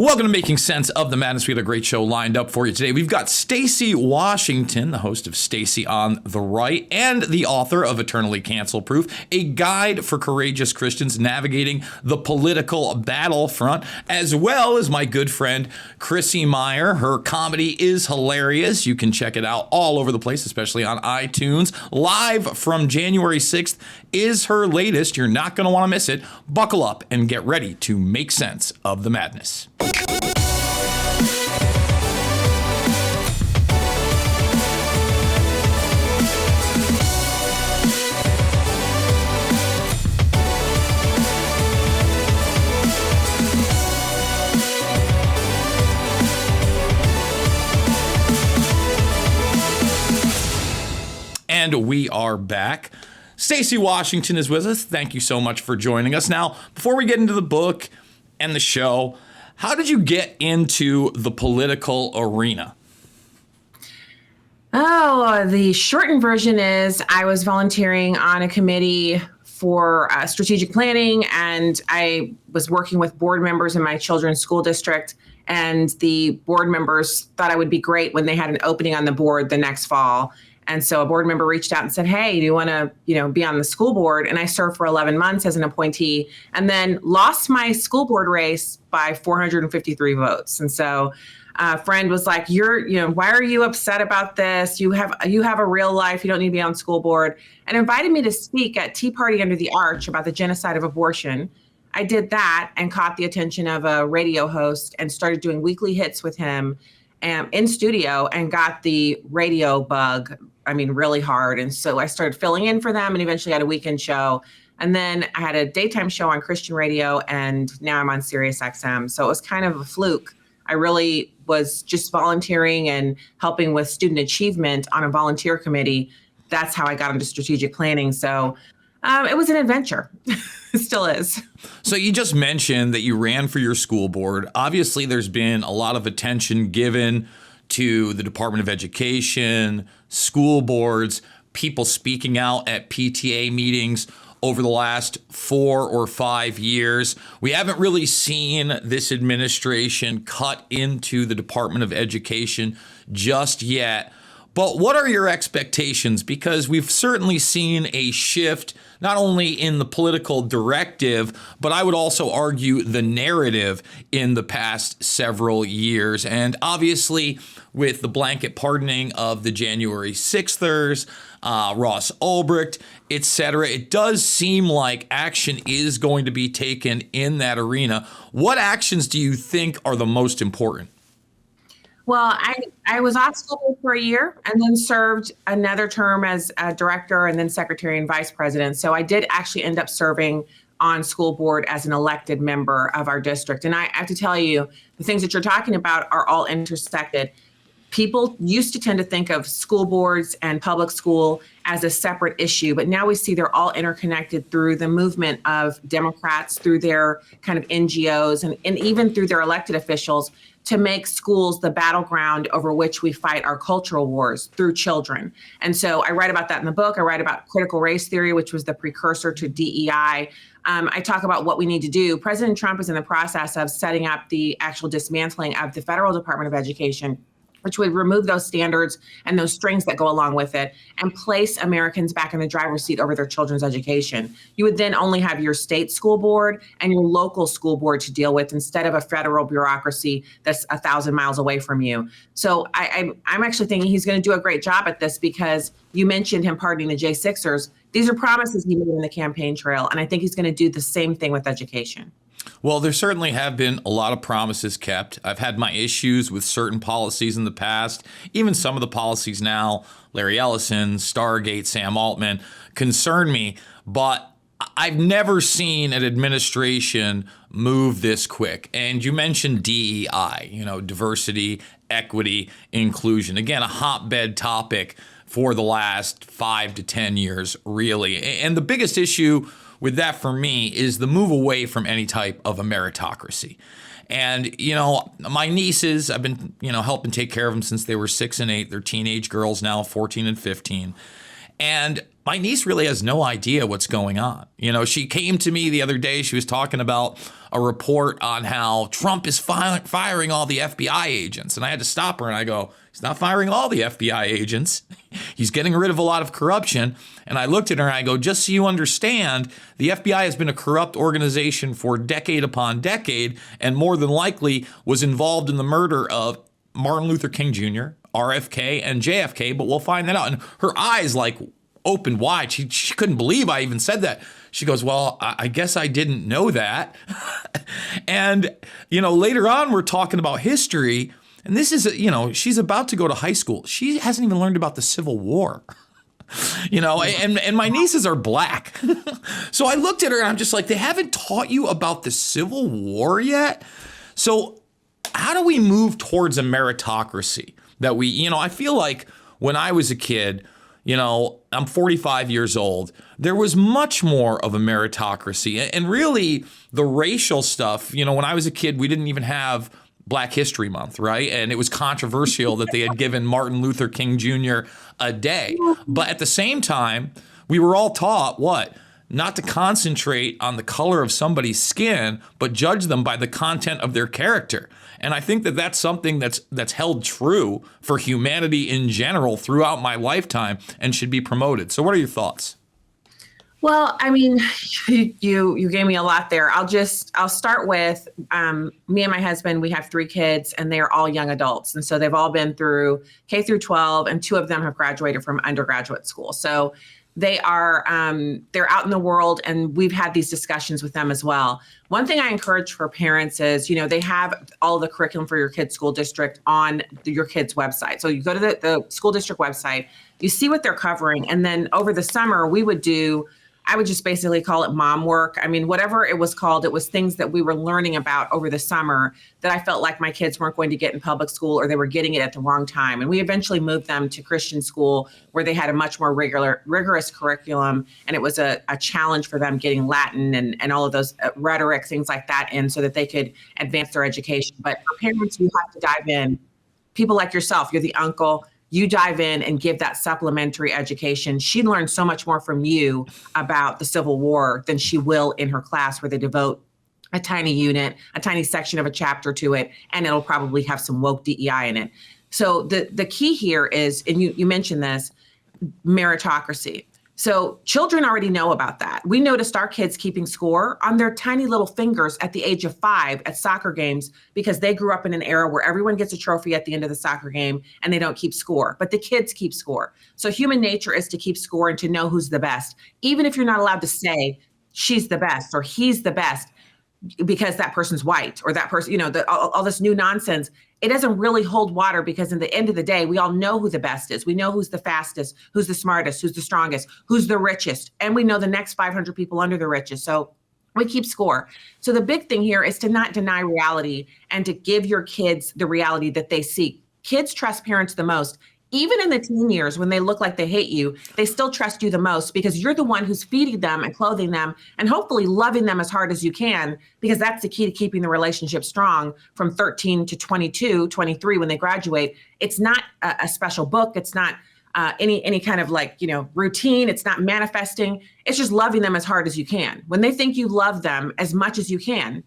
Welcome to Making Sense of the Madness. We have a great show lined up for you today. We've got Stacy Washington, the host of Stacy on the Right, and the author of Eternally Cancel Proof, a guide for courageous Christians navigating the political battlefront, as well as my good friend Chrissy Mayr. Her comedy is hilarious. You can check it out all over the place, especially on iTunes. Live from January 6th is her latest. You're not going to want to miss it. Buckle up and get ready to make sense of the madness. And we are back. Stacy Washington is with us. Thank you so much for joining us. Now, before we get into the book and the show, how did you get into the political arena? Oh, the shortened version is I was volunteering on a committee for strategic planning, and I was working with board members in my children's school district, and the board members thought I would be great when they had an opening on the board the next fall. And so a board member reached out and said, hey, do you want to, be on the school board? And I served for 11 months as an appointee and then lost my school board race by 453 votes. And so a friend was like, why are you upset about this? You have a real life. You don't need to be on school board, and invited me to speak at Tea Party Under the Arch about the genocide of abortion. I did that and caught the attention of a radio host and started doing weekly hits with him in studio and got the radio bug. Really hard. And so I started filling in for them and eventually had a weekend show. And then I had a daytime show on Christian radio, and now I'm on Sirius XM. So it was kind of a fluke. I really was just volunteering and helping with student achievement on a volunteer committee. That's how I got into strategic planning. So it was an adventure. It still is. So you just mentioned that you ran for your school board. Obviously, there's been a lot of attention given to the Department of Education, school boards, people speaking out at PTA meetings over the last 4 or 5 years. We haven't really seen this administration cut into the Department of Education just yet. But what are your expectations? Because we've certainly seen a shift, not only in the political directive, but I would also argue the narrative in the past several years. And obviously, with the blanket pardoning of the January 6thers, Ross Ulbricht, etc., it does seem like action is going to be taken in that arena. What actions do you think are the most important? Well, I was off school board for a year and then served another term as a director and then secretary and vice president. So I did actually end up serving on school board as an elected member of our district. And I have to tell you, the things that you're talking about are all intersected. People used to tend to think of school boards and public school as a separate issue, but now we see they're all interconnected through the movement of Democrats, through their kind of NGOs, and even through their elected officials to make schools the battleground over which we fight our cultural wars through children. And so I write about that in the book. I write about critical race theory, which was the precursor to DEI. I talk about what we need to do. President Trump is in the process of setting up the actual dismantling of the Federal Department of Education, which would remove those standards and those strings that go along with it and place Americans back in the driver's seat over their children's education. You would then only have your state school board and your local school board to deal with instead of a federal bureaucracy that's 1,000 miles away from you. So I'm actually thinking he's going to do a great job at this because you mentioned him pardoning the J6ers. These are promises he made in the campaign trail, and I think he's going to do the same thing with education. Well, there certainly have been a lot of promises kept. I've had my issues with certain policies in the past. Even some of the policies now, Larry Ellison, Stargate, Sam Altman, concern me. But I've never seen an administration move this quick. And you mentioned DEI, diversity, equity, inclusion. Again, a hotbed topic for the last 5 to 10 years, really. And the biggest issue with that for me is the move away from any type of a meritocracy. And, my nieces, I've been, helping take care of them since they were 6 and 8. They're teenage girls now, 14 and 15. And my niece really has no idea what's going on. You know, she came to me the other day. She was talking about a report on how Trump is firing all the FBI agents. And I had to stop her and I go, he's not firing all the FBI agents. He's getting rid of a lot of corruption. And I looked at her and I go, just so you understand, the FBI has been a corrupt organization for decade upon decade, and more than likely was involved in the murder of Martin Luther King Jr., RFK, and JFK, but we'll find that out. And her eyes like opened wide. She couldn't believe I even said that. She goes, well, I guess I didn't know that. And, you know, later on, we're talking about history. And this is, you know, she's about to go to high school. She hasn't even learned about the Civil War. You know, and my nieces are black. So I looked at her and I'm just like, they haven't taught you about the Civil War yet? So how do we move towards a meritocracy that we, you know, I feel like when I was a kid, you know, I'm 45 years old, there was much more of a meritocracy. And really the racial stuff, you know, when I was a kid, we didn't even have Black History Month, right? And it was controversial that they had given Martin Luther King Jr. a day. But at the same time, we were all taught what? Not to concentrate on the color of somebody's skin, but judge them by the content of their character. And I think that that's something that's held true for humanity in general throughout my lifetime and should be promoted. So what are your thoughts? Well, I mean, you gave me a lot there. I'll start with me and my husband. We have 3 kids and they're all young adults. And so they've all been through K through 12 and 2 of them have graduated from undergraduate school. So they are, they're out in the world and we've had these discussions with them as well. One thing I encourage for parents is, you know, they have all the curriculum for your kid's school district on your kid's website. So you go to the school district website, you see what they're covering. And then over the summer, I would just basically call it mom work. I mean, whatever it was called, it was things that we were learning about over the summer that I felt like my kids weren't going to get in public school or they were getting it at the wrong time. And we eventually moved them to Christian school where they had a much more rigorous curriculum. And it was a challenge for them getting Latin and all of those rhetoric, things like that in so that they could advance their education. But for parents, you have to dive in. People like yourself, you're the uncle, you dive in and give that supplementary education. She learns so much more from you about the Civil War than she will in her class where they devote a tiny unit, a tiny section of a chapter to it, and it'll probably have some woke DEI in it. So the key here is, and you mentioned this, meritocracy. So children already know about that. We noticed our kids keeping score on their tiny little fingers at the age of 5 at soccer games because they grew up in an era where everyone gets a trophy at the end of the soccer game and they don't keep score, but the kids keep score. So human nature is to keep score and to know who's the best, even if you're not allowed to say she's the best or he's the best because that person's white or that person, you know, all this new nonsense. It doesn't really hold water because in the end of the day, we all know who the best is. We know who's the fastest, who's the smartest, who's the strongest, who's the richest. And we know the next 500 people under the richest. So we keep score. So the big thing here is to not deny reality and to give your kids the reality that they seek. Kids trust parents the most. Even in the teen years, when they look like they hate you, they still trust you the most because you're the one who's feeding them and clothing them and hopefully loving them as hard as you can, because that's the key to keeping the relationship strong from 13 to 22, 23 when they graduate. It's not a special book. It's not any kind of like, you know, routine. It's not manifesting. It's just loving them as hard as you can. When they think you love them as much as you can,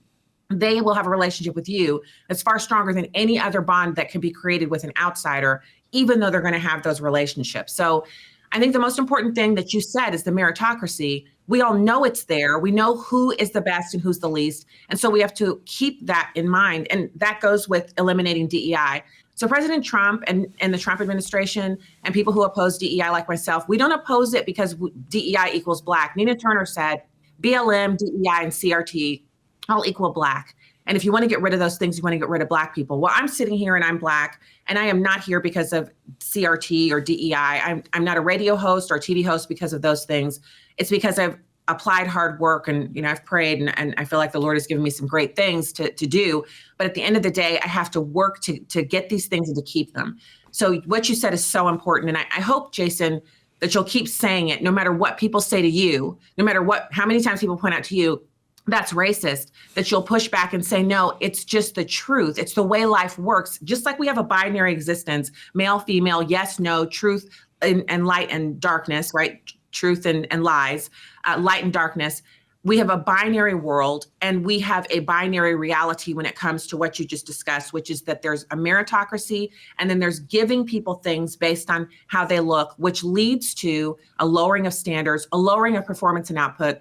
they will have a relationship with you that's far stronger than any other bond that can be created with an outsider, even though they're going to have those relationships. So I think the most important thing that you said is the meritocracy. We all know it's there. We know who is the best and who's the least. And so we have to keep that in mind. And that goes with eliminating DEI. So President Trump and the Trump administration and people who oppose DEI like myself, we don't oppose it because DEI equals Black. Nina Turner said BLM, DEI, and CRT all equal Black. And if you want to get rid of those things, you want to get rid of Black people. Well, I'm sitting here and I'm Black, and I am not here because of CRT or DEI. I'm not a radio host or a TV host because of those things. It's because I've applied hard work and, you know, I've prayed and I feel like the Lord has given me some great things to do. But at the end of the day, I have to work to get these things and to keep them. So what you said is so important. And I hope, Jason, that you'll keep saying it no matter what people say to you, no matter how many times people point out to you, that's racist, that you'll push back and say, no, it's just the truth. It's the way life works. Just like we have a binary existence, male, female, yes, no, truth, and light and darkness, right? Truth and lies, light and darkness. We have a binary world, and we have a binary reality when it comes to what you just discussed, which is that there's a meritocracy, and then there's giving people things based on how they look, which leads to a lowering of standards, a lowering of performance and output,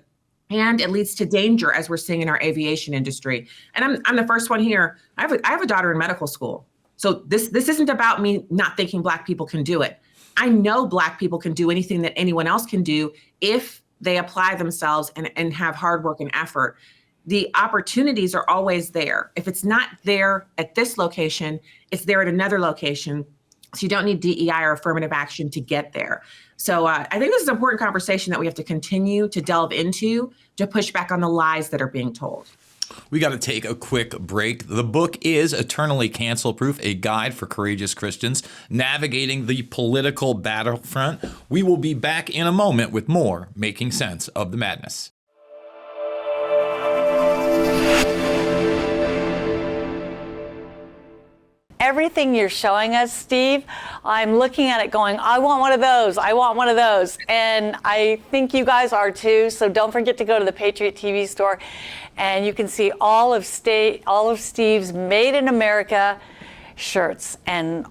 and it leads to danger, as we're seeing in our aviation industry. And I'm the first one here. I have a daughter in medical school. So this isn't about me not thinking Black people can do it. I know Black people can do anything that anyone else can do if they apply themselves and have hard work and effort. The opportunities are always there. If it's not there at this location, it's there at another location. So you don't need DEI or affirmative action to get there. So I think this is an important conversation that we have to continue to delve into to push back on the lies that are being told. We got to take a quick break. The book is Eternally Cancel Proof, a guide for courageous Christians navigating the political battlefront. We will be back in a moment with more Making Sense of the Madness. Everything you're showing us, Steve, I'm looking at it going, I want one of those. I want one of those. And I think you guys are too. So don't forget to go to the Patriot TV store, and you can see all of Steve's Made in America shirts and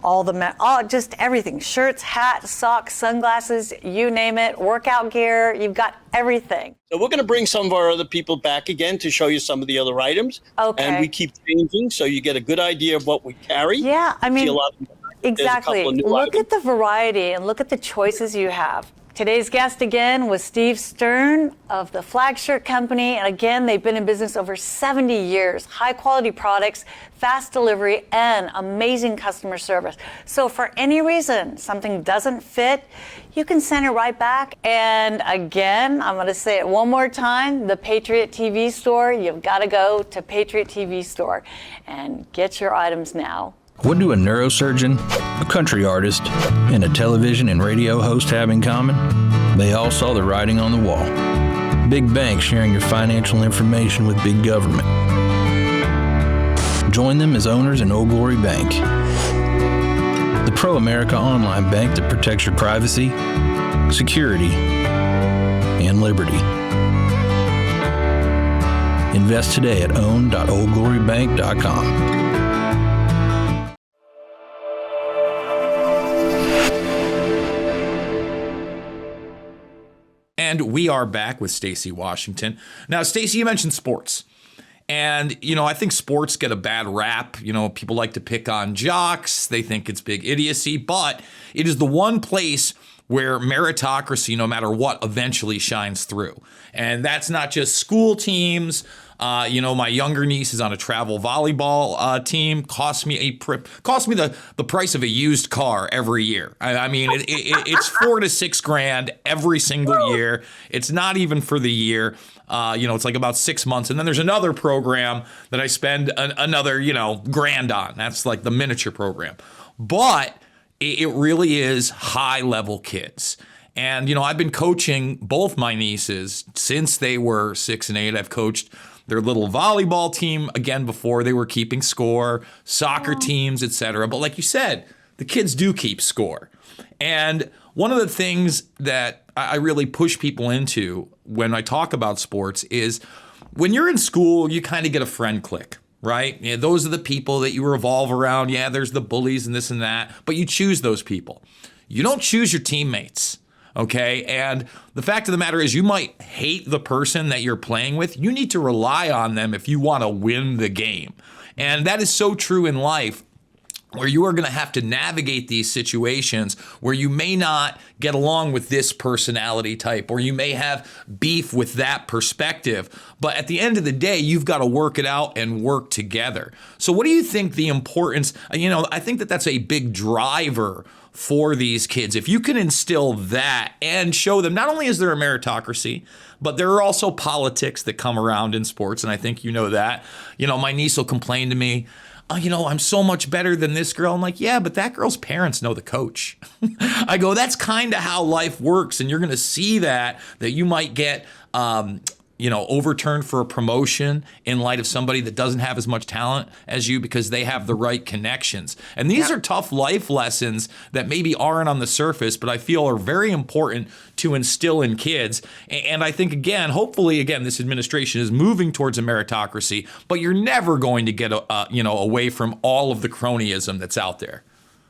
just everything. Shirts, hats, socks, sunglasses, you name it, workout gear, you've got everything. So we're going to bring some of our other people back again to show you some of the other items. Okay. And we keep changing, so you get a good idea of what we carry. Yeah, I mean, exactly. Look items. at the variety and look at the choices you have. Today's guest again was Steve Stern of the Flag Shirt Company. And again, they've been in business over 70 years. High quality products, fast delivery, and amazing customer service. So for any reason something doesn't fit, you can send it right back. And again, I'm going to say it one more time, the Patriot TV store. You've got to go to Patriot TV store and get your items now. What do a neurosurgeon, a country artist, and a television and radio host have in common? They all saw the writing on the wall. Big banks sharing your financial information with big government. Join them as owners in Old Glory Bank, the pro-America online bank that protects your privacy, security, and liberty. Invest today at own.oldglorybank.com. And we are back with Stacy Washington. Now, Stacy, you mentioned sports. And, I think sports get a bad rap. People like to pick on jocks. They think it's big idiocy. But it is the one place where meritocracy, no matter what, eventually shines through. And that's not just school teams. My younger niece is on a travel volleyball team. Cost me the price of a used car every year. It's $4,000 to $6,000 every single year. It's not even for the year. It's like about 6 months. And then there's another program that I spend another, grand on. That's like the miniature program. But it really is high level kids. And, I've been coaching both my nieces since they were 6 and 8. I've coached their little volleyball team, again, before they were keeping score, soccer teams, etc. But like you said, the kids do keep score. And one of the things that I really push people into when I talk about sports is when you're in school, you kind of get a friend clique, right? Yeah, those are the people that you revolve around. Yeah, there's the bullies and this and that, but you choose those people. You don't choose your teammates. Okay. And the fact of the matter is you might hate the person that you're playing with. You need to rely on them if you want to win the game. And that is so true in life, where you are going to have to navigate these situations where you may not get along with this personality type, or you may have beef with that perspective. But at the end of the day, you've got to work it out and work together. So what do you think the importance, I think that that's a big driver for these kids. If you can instill that and show them, not only is there a meritocracy, but there are also politics that come around in sports. And I think that. My niece will complain to me, I'm so much better than this girl. I'm like, yeah, but that girl's parents know the coach. I go, that's kind of how life works. And you're going to see that you might get overturned for a promotion in light of somebody that doesn't have as much talent as you because they have the right connections. And these are tough life lessons that maybe aren't on the surface, but I feel are very important to instill in kids. And I think, hopefully, this administration is moving towards a meritocracy, but you're never going to get, away from all of the cronyism that's out there.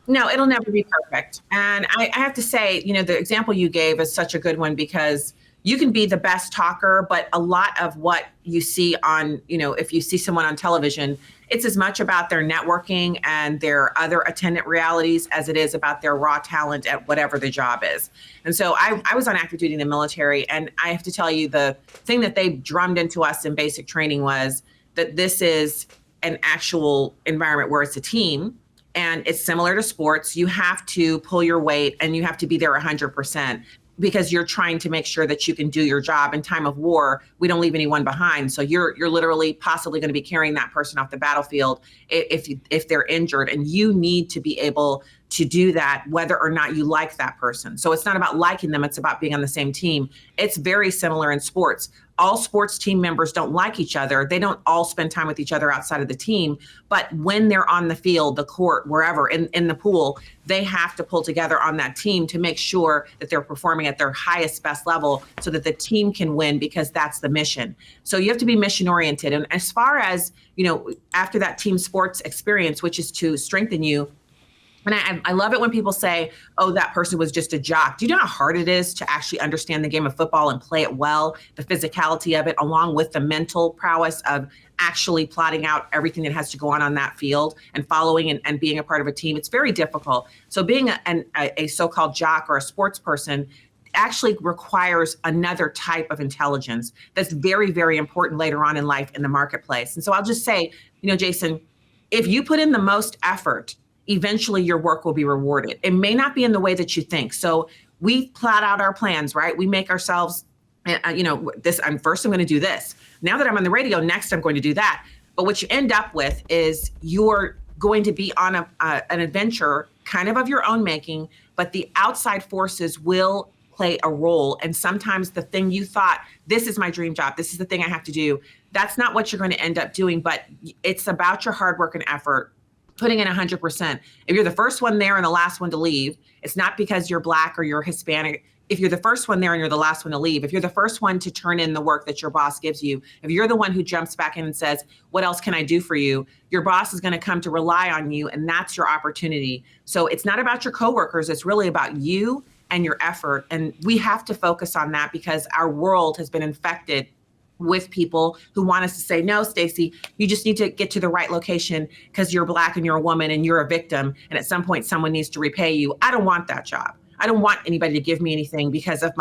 No, it'll never be perfect. And I have to say, the example you gave is such a good one because you can be the best talker, but a lot of what you see on, if you see someone on television, it's as much about their networking and their other attendant realities as it is about their raw talent at whatever the job is. And so I was on active duty in the military, and I have to tell you, the thing that they drummed into us in basic training was that this is an actual environment where it's a team. And it's similar to sports. You have to pull your weight and you have to be there 100%. Because you're trying to make sure that you can do your job. In time of war, we don't leave anyone behind. So you're literally possibly going to be carrying that person off the battlefield if they're injured, and you need to be able to do that whether or not you like that person. So it's not about liking them, it's about being on the same team. It's very similar in sports. All sports team members don't like each other. They don't all spend time with each other outside of the team. But when they're on the field, the court, wherever, in the pool, they have to pull together on that team to make sure that they're performing at their highest, best level so that the team can win, because that's the mission. So you have to be mission oriented. And as far as, after that team sports experience, which is to strengthen you, and I love it when people say, oh, that person was just a jock. Do you know how hard it is to actually understand the game of football and play it well, the physicality of it, along with the mental prowess of actually plotting out everything that has to go on that field and following and being a part of a team? It's very difficult. So being a so-called jock or a sports person actually requires another type of intelligence that's very, very important later on in life in the marketplace. And so I'll just say, Jason, if you put in the most effort, eventually your work will be rewarded. It may not be in the way that you think. So we plot out our plans, right? We make ourselves, this, first I'm going to do this. Now that I'm on the radio, next I'm going to do that. But what you end up with is you're going to be on an adventure kind of your own making, but the outside forces will play a role. And sometimes the thing you thought, this is my dream job, this is the thing I have to do, that's not what you're going to end up doing. But it's about your hard work and effort, putting in 100%. If you're the first one there and the last one to leave, it's not because you're Black or you're Hispanic. If you're the first one there and you're the last one to leave, if you're the first one to turn in the work that your boss gives you, if you're the one who jumps back in and says, what else can I do for you? Your boss is going to come to rely on you, and that's your opportunity. So it's not about your coworkers. It's really about you and your effort. And we have to focus on that because our world has been infected with people who want us to say, no, Stacy, you just need to get to the right location because you're Black and you're a woman and you're a victim. And at some point, someone needs to repay you. I don't want that job. I don't want anybody to give me anything because of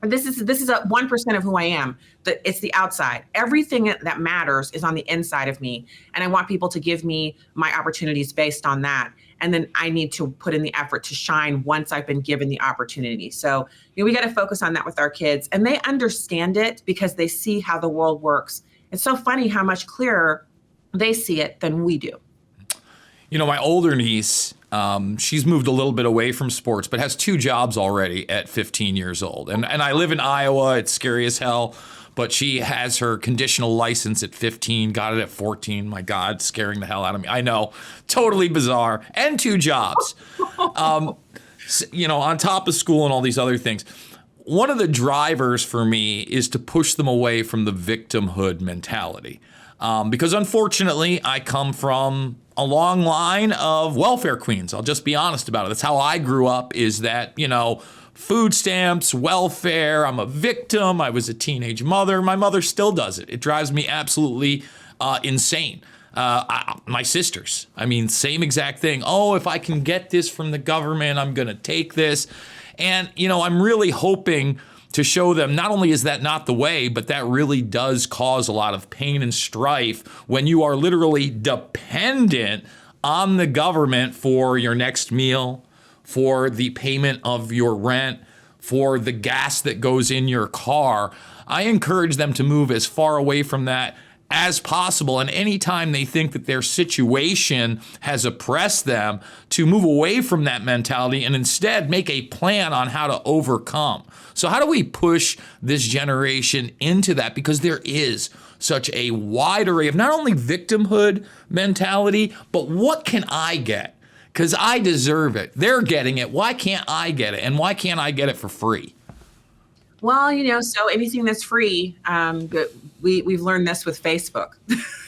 this is a 1% of who I am. It's the outside. Everything that matters is on the inside of me. And I want people to give me my opportunities based on that. And then I need to put in the effort to shine once I've been given the opportunity. So we got to focus on that with our kids. And they understand it because they see how the world works. It's so funny how much clearer they see it than we do. My older niece, she's moved a little bit away from sports, but has 2 jobs already at 15 years old. And I live in Iowa. It's scary as hell. But she has her conditional license at 15, got it at 14. My God, scaring the hell out of me. I know, totally bizarre. And 2 jobs, on top of school and all these other things. One of the drivers for me is to push them away from the victimhood mentality. Because unfortunately, I come from a long line of welfare queens. I'll just be honest about it. That's how I grew up, is that, food stamps, welfare, I'm a victim. I was a teenage mother. My mother still does it. It drives me absolutely insane. My sisters, same exact thing. Oh, if I can get this from the government, I'm going to take this. And, I'm really hoping to show them not only is that not the way, but that really does cause a lot of pain and strife when you are literally dependent on the government for your next meal, for the payment of your rent, for the gas that goes in your car. I encourage them to move as far away from that as possible. And anytime they think that their situation has oppressed them, to move away from that mentality and instead make a plan on how to overcome. So how do we push this generation into that? Because there is such a wide array of not only victimhood mentality, but what can I get? Because I deserve it. They're getting it. Why can't I get it? And why can't I get it for free? Well, so anything that's free, we've learned this with Facebook.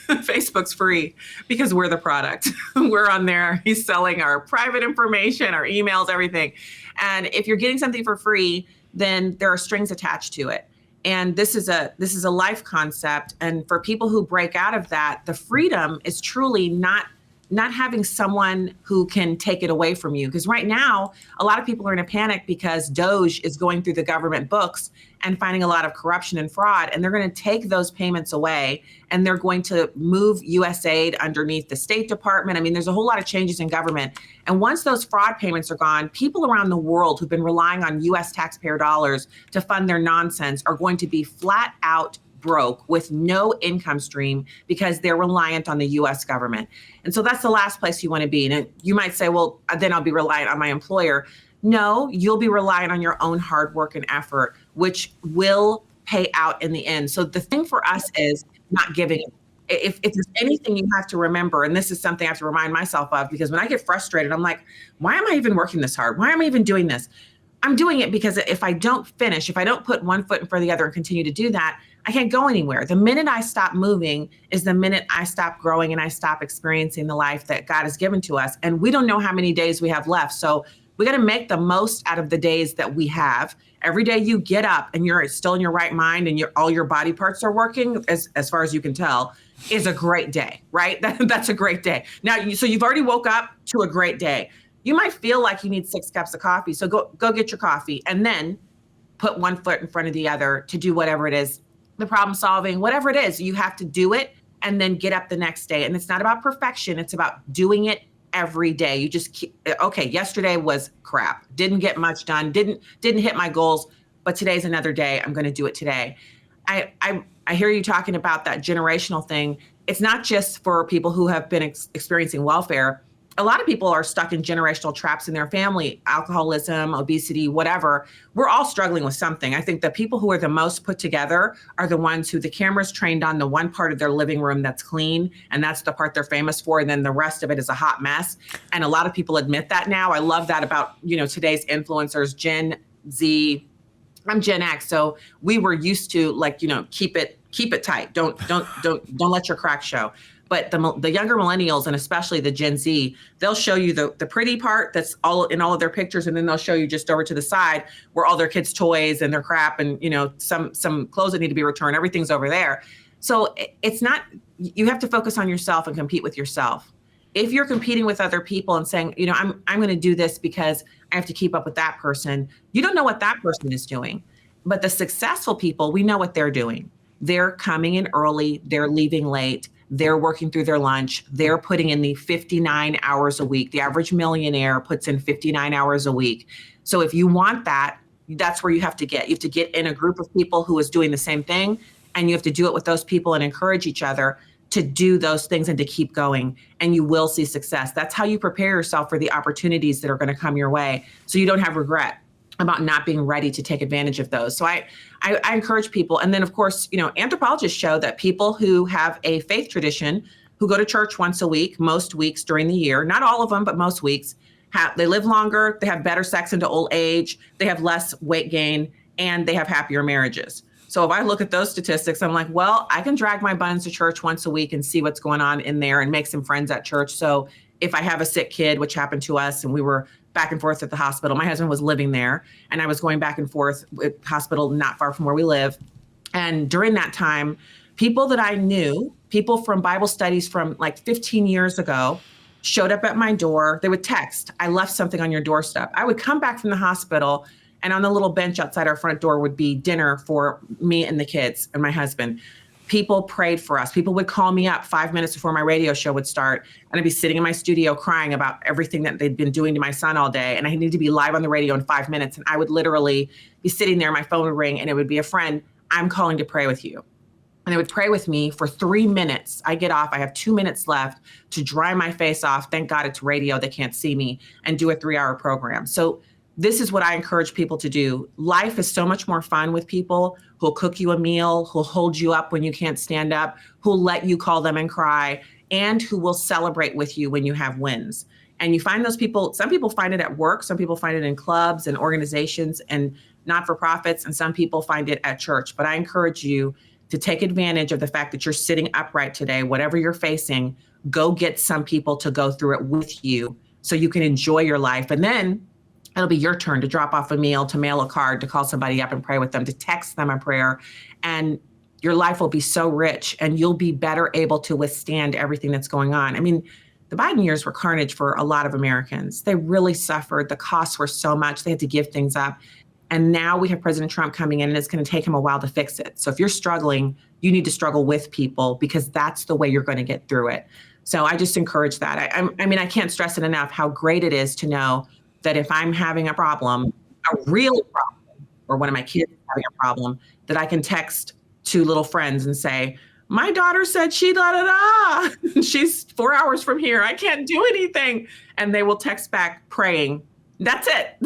Facebook's free because we're the product. We're on there. He's selling our private information, our emails, everything. And if you're getting something for free, then there are strings attached to it. And this is a life concept. And for people who break out of that, the freedom is truly not having someone who can take it away from you. Because right now, a lot of people are in a panic because DOJ is going through the government books and finding a lot of corruption and fraud. And they're going to take those payments away, and they're going to move USAID underneath the State Department. I mean, there's a whole lot of changes in government. And once those fraud payments are gone, people around the world who've been relying on US taxpayer dollars to fund their nonsense are going to be flat out broke with no income stream because they're reliant on the US government. And so that's the last place you want to be. And you might say, well, then I'll be reliant on my employer. No, you'll be reliant on your own hard work and effort, which will pay out in the end. So the thing for us is not giving. If there's anything you have to remember, and this is something I have to remind myself of, because when I get frustrated, I'm like, why am I even working this hard? Why am I even doing this? I'm doing it because if I don't finish, if I don't put one foot in front of the other and continue to do that, I can't go anywhere. The minute I stop moving is the minute I stop growing and I stop experiencing the life that God has given to us. And we don't know how many days we have left. So we got to make the most out of the days that we have. Every day you get up and you're still in your right mind and all your body parts are working, as far as you can tell, is a great day, right? That's a great day. Now, so you've already woke up to a great day. You might feel like you need 6 cups of coffee. So go get your coffee and then put one foot in front of the other to do whatever it is, the problem solving, whatever it is. You have to do it and then get up the next day. And it's not about perfection. It's about doing it every day. You just keep, okay, yesterday was crap. Didn't get much done. Didn't hit my goals, but today's another day. I'm going to do it today. I hear you talking about that generational thing. It's not just for people who have been experiencing welfare. A lot of people are stuck in generational traps in their family, alcoholism, obesity, whatever. We're all struggling with something. I think the people who are the most put together are the ones who the camera's trained on the one part of their living room that's clean, and that's the part they're famous for, and then the rest of it is a hot mess. And a lot of people admit that now. I love that about, today's influencers, Gen Z. I'm Gen X, so we were used to keep it tight. Don't let your crack show. But the younger millennials, and especially the Gen Z, they'll show you the pretty part that's all in all of their pictures, and then they'll show you just over to the side where all their kids' toys and their crap and some clothes that need to be returned. Everything's over there. So it's not. You have to focus on yourself and compete with yourself. If you're competing with other people and saying, I'm going to do this because I have to keep up with that person, you don't know what that person is doing. But the successful people, we know what they're doing. They're coming in early. They're leaving late. They're working through their lunch. They're putting in the 59 hours a week. The average millionaire puts in 59 hours a week. So if you want that, that's where you have to get. You have to get in a group of people who is doing the same thing, and you have to do it with those people and encourage each other to do those things and to keep going, and you will see success. That's how you prepare yourself for the opportunities that are going to come your way, so you don't have regret about not being ready to take advantage of those. So I encourage people. And then, of course, anthropologists show that people who have a faith tradition, who go to church once a week, most weeks during the year, not all of them, but most weeks, they live longer, they have better sex into old age, they have less weight gain, and they have happier marriages. So if I look at those statistics, I'm like, well, I can drag my buns to church once a week and see what's going on in there and make some friends at church. So if I have a sick kid, which happened to us, and we were back and forth at the hospital, my husband was living there, and I was going back and forth with hospital not far from where we live. And during that time, people that I knew, people from Bible studies from like 15 years ago, showed up at my door. They would text, I left something on your doorstep. I would come back from the hospital, and on the little bench outside our front door would be dinner for me and the kids and my husband. People prayed for us. People would call me up 5 minutes before my radio show would start, and I'd be sitting in my studio crying about everything that they'd been doing to my son all day, and I need to be live on the radio in 5 minutes. And I would literally be sitting there, my phone would ring, and it would be a friend, I'm calling to pray with you. and they would pray with me for 3 minutes. I get off, I have 2 minutes left to dry my face off. Thank God it's radio, they can't see me, and do a 3-hour program. So this is what I encourage people to do. Life is so much more fun with people who'll cook you a meal, who'll hold you up when you can't stand up, who'll let you call them and cry, and who will celebrate with you when you have wins. And you find those people, some people find it at work, some people find it in clubs and organizations and not-for-profits, and some people find it at church. But I encourage you to take advantage of the fact that you're sitting upright today, whatever you're facing, go get some people to go through it with you so you can enjoy your life. And then it'll be your turn to drop off a meal, to mail a card, to call somebody up and pray with them, to text them a prayer. And your life will be so rich and you'll be better able to withstand everything that's going on. I mean, the Biden years were carnage for a lot of Americans. They really suffered. The costs were so much. They had to give things up. And now we have President Trump coming in, and it's going to take him a while to fix it. So if you're struggling, you need to struggle with people, because that's the way you're going to get through it. So I just encourage that. I mean, I can't stress it enough how great it is to know that if I'm having a problem, a real problem, or one of my kids is having a problem, that I can text 2 little friends and say, my daughter said she da-da-da. She's 4 hours from here. I can't do anything. And they will text back praying. That's it.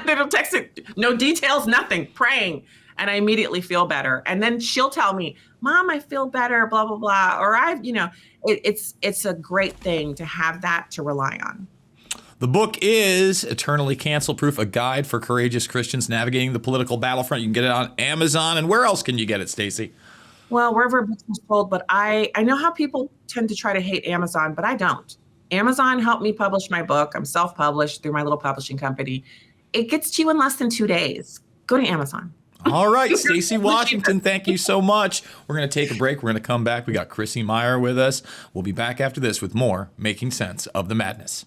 They'll text it. No details, nothing, praying. And I immediately feel better. And then she'll tell me, Mom, I feel better, blah, blah, blah. Or it's a great thing to have that to rely on. The book is Eternally Cancel Proof, a guide for courageous Christians navigating the political battlefront. You can get it on Amazon. And where else can you get it, Stacy? Well, wherever books are sold, but I know how people tend to try to hate Amazon, but I don't. Amazon helped me publish my book. I'm self-published through my little publishing company. It gets to you in less than 2 days. Go to Amazon. All right, Stacy Washington, thank you so much. We're going to take a break. We're going to come back. We got Chrissy Mayr with us. We'll be back after this with more Making Sense of the Madness.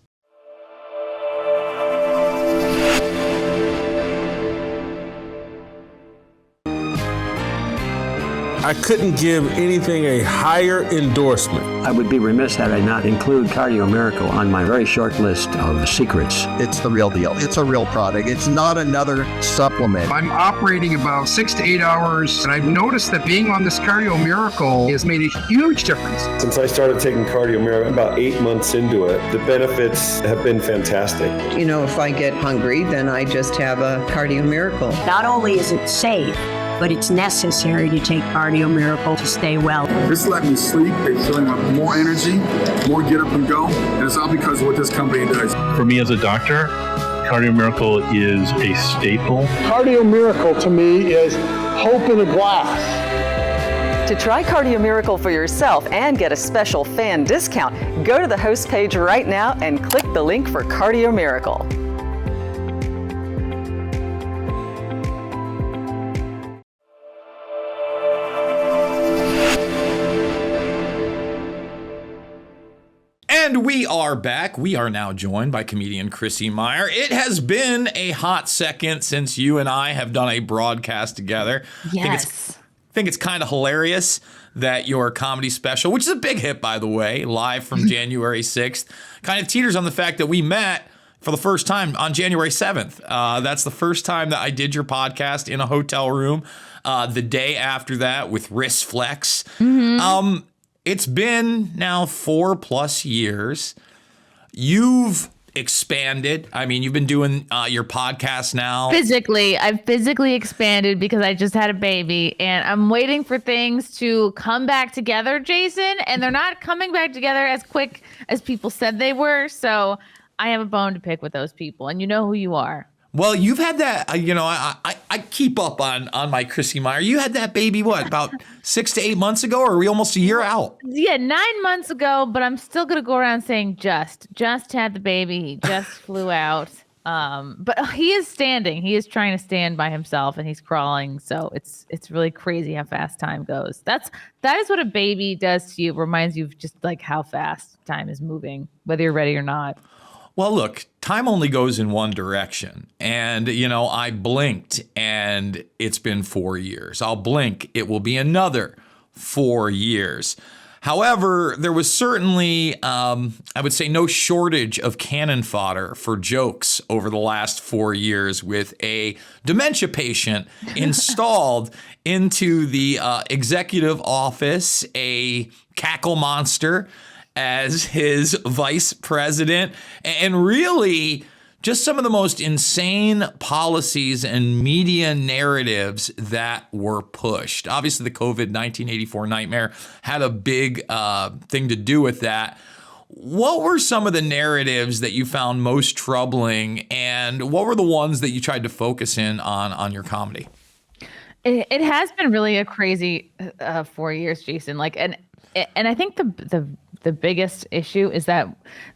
I couldn't give anything a higher endorsement. I would be remiss had I not include Cardio Miracle on my very short list of secrets. It's the real deal. It's a real product. It's not another supplement. I'm operating about 6 to 8 hours, and I've noticed that being on this Cardio Miracle has made a huge difference. Since I started taking Cardio Miracle about 8 months into it, the benefits have been fantastic. You know, if I get hungry, then I just have a Cardio Miracle. Not only is it safe, but it's necessary to take Cardio Miracle to stay well. This let me sleep, feeling with more energy, more get up and go, and it's all because of what this company does. For me as a doctor, Cardio Miracle is a staple. Cardio Miracle to me is hope in a glass. To try Cardio Miracle for yourself and get a special fan discount, go to the host page right now and click the link for Cardio Miracle. And we are back. We are now joined by comedian Chrissy Mayr. It has been a hot second since you and I have done a broadcast together. Yes. I think it's kind of hilarious that your comedy special, which is a big hit, by the way, live from January 6th, kind of teeters on the fact that we met for the first time on January 7th. That's the first time that I did your podcast in a hotel room. The day after that with Riss Flex. Mm-hmm. It's been now 4+ years. You've expanded. I mean, you've been doing your podcast now. I've physically expanded because I just had a baby, and I'm waiting for things to come back together, Jason, and they're not coming back together as quick as people said they were. So I have a bone to pick with those people, and you know who you are. Well, you've had that, I keep up on my Chrissy Mayr. You had that baby, what, about 6 to 8 months ago, or are we almost a year out? Yeah, 9 months ago, but I'm still going to go around saying just had the baby. He just flew out. But he is standing. He is trying to stand by himself, and he's crawling. So it's really crazy how fast time goes. That is what a baby does to you. It reminds you of just like how fast time is moving, whether you're ready or not. Well, look, time only goes in one direction. And, I blinked and it's been 4 years. I'll blink. It will be another 4 years. However, there was certainly, I would say, no shortage of cannon fodder for jokes over the last 4 years with a dementia patient installed into the executive office, a cackle monster as his vice president, and really just some of the most insane policies and media narratives that were pushed. Obviously, the COVID 1984 nightmare had a big thing to do with that. What were some of the narratives that you found most troubling, and what were the ones that you tried to focus in on your comedy? It has been really a crazy 4 years, Jason. And I think the biggest issue is that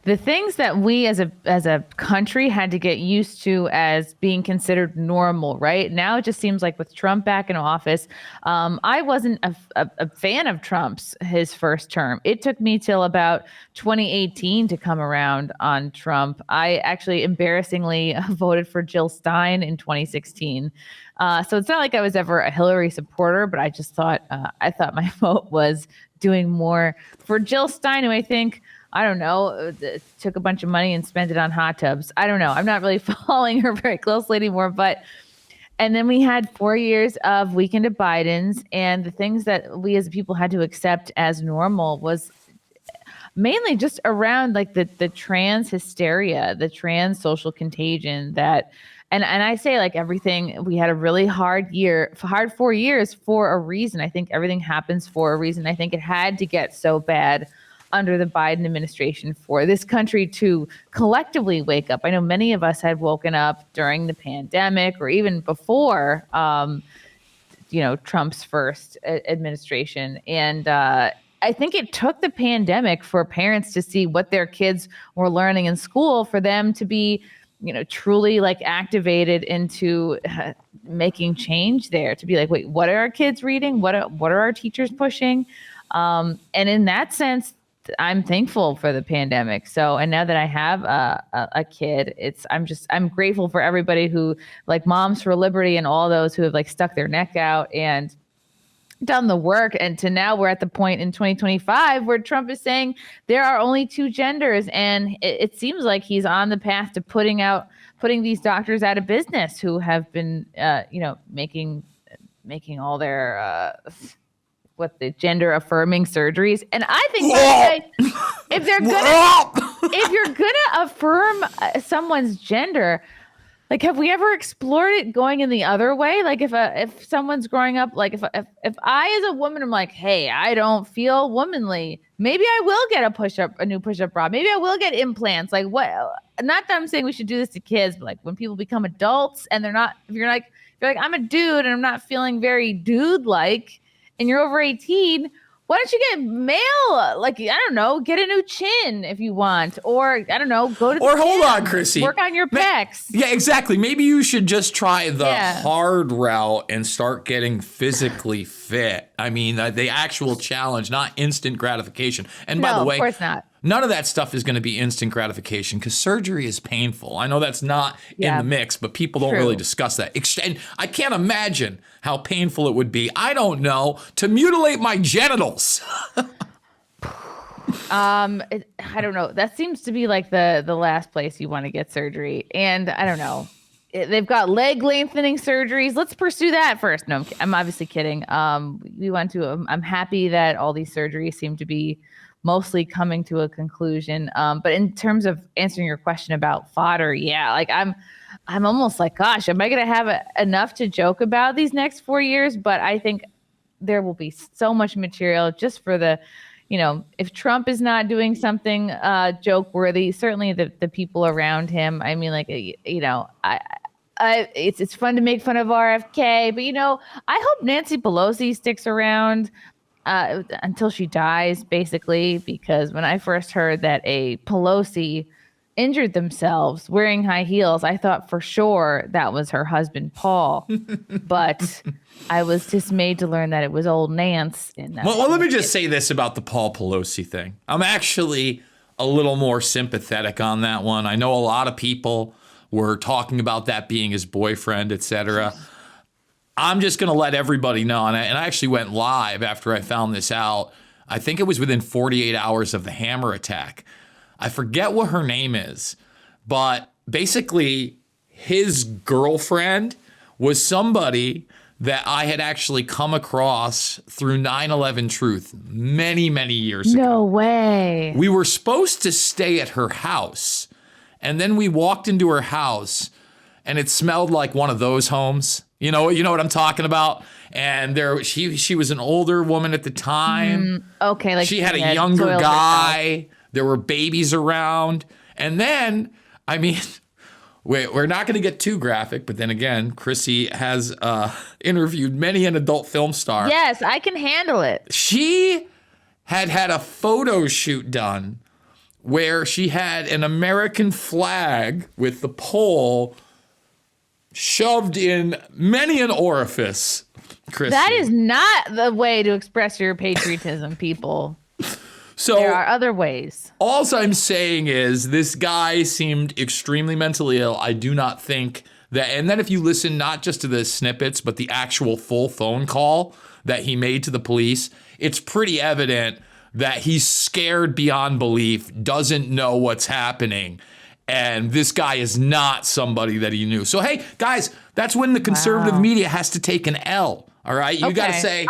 the things that we as a country had to get used to as being considered normal, right? Now it just seems like with Trump back in office, I wasn't a fan of his first term. It took me till about 2018 to come around on Trump. I actually embarrassingly voted for Jill Stein in 2016. So it's not like I was ever a Hillary supporter, but I just thought my vote was doing more for Jill Stein, who I think, I don't know, took a bunch of money and spent it on hot tubs. I don't know. I'm not really following her very closely anymore. And then we had 4 years of weekend of Biden's, and the things that we as people had to accept as normal was mainly just around like the trans hysteria, the trans social contagion that. And I say like everything, we had a really hard 4 years for a reason. I think everything happens for a reason. I think it had to get so bad under the Biden administration for this country to collectively wake up. I know many of us had woken up during the pandemic or even before, Trump's first administration. And I think it took the pandemic for parents to see what their kids were learning in school for them to be truly like activated into making change there, to be like, wait, what are our kids reading? What are our teachers pushing? And in that sense, I'm thankful for the pandemic. So, and now that I have a kid, I'm grateful for everybody who like Moms for Liberty and all those who have like stuck their neck out and done the work. And to now we're at the point in 2025 where Trump is saying there are only two genders. And it seems like he's on the path to putting these doctors out of business who have been, making all their, the gender affirming surgeries. And I think if you're gonna affirm someone's gender, like, have we ever explored it going in the other way? Like if someone's growing up, like if I as a woman, I'm like, hey, I don't feel womanly. Maybe I will get a new push-up bra. Maybe I will get implants. Like what? Not that I'm saying we should do this to kids, but like when people become adults and they're not, if you're like, I'm a dude and I'm not feeling very dude-like and you're over 18, why don't you get mail? Like, I don't know, get a new chin if you want. Or, I don't know, go to the hold gym, on, Chrissy. work on your pecs. Yeah, exactly. Maybe you should just try the hard route and start getting physically fit. I mean, the actual challenge, not instant gratification. And by the way, of course not. None of that stuff is going to be instant gratification because surgery is painful. I know that's not in the mix, but people don't really discuss that. And I can't imagine how painful it would be, I don't know, to mutilate my genitals. I don't know. That seems to be like the last place you want to get surgery. And I don't know. They've got leg lengthening surgeries. Let's pursue that first. No, I'm obviously kidding. I'm happy that all these surgeries seem to be mostly coming to a conclusion. But in terms of answering your question about fodder, like I'm almost like, gosh, am I going to have enough to joke about these next 4 years? But I think there will be so much material just for the, if Trump is not doing something joke worthy, certainly the people around him. I mean, like, it's fun to make fun of RFK, but I hope Nancy Pelosi sticks around until she dies, basically, because when I first heard that a Pelosi injured themselves wearing high heels, I thought for sure that was her husband, Paul. But I was dismayed to learn that it was old Nance. Well, let me just say this about the Paul Pelosi thing. I'm actually a little more sympathetic on that one. I know a lot of people were talking about that being his boyfriend, etc. I'm just going to let everybody know, and I actually went live after I found this out I think it was within 48 hours of the hammer attack. I forget what her name is, but basically his girlfriend was somebody that I had actually come across through 9/11 Truth many, many years ago. No way. We were supposed to stay at her house, and then we walked into her house, and it smelled like one of those homes. You know what I'm talking about? And she was an older woman at the time. Okay, like she had a younger guy. There were babies around. And then, I mean, we're not going to get too graphic, but then again, Chrissy has interviewed many an adult film star. Yes, I can handle it. She had a photo shoot done where she had an American flag with the pole shoved in many an orifice. Chrissy. That is not the way to express your patriotism, people. So there are other ways. All I'm saying is this guy seemed extremely mentally ill. I do not think that. And then if you listen not just to the snippets, but the actual full phone call that he made to the police, it's pretty evident that he's scared beyond belief, doesn't know what's happening. And this guy is not somebody that he knew. So, hey, guys, that's when the conservative media has to take an L. All right. You got to say,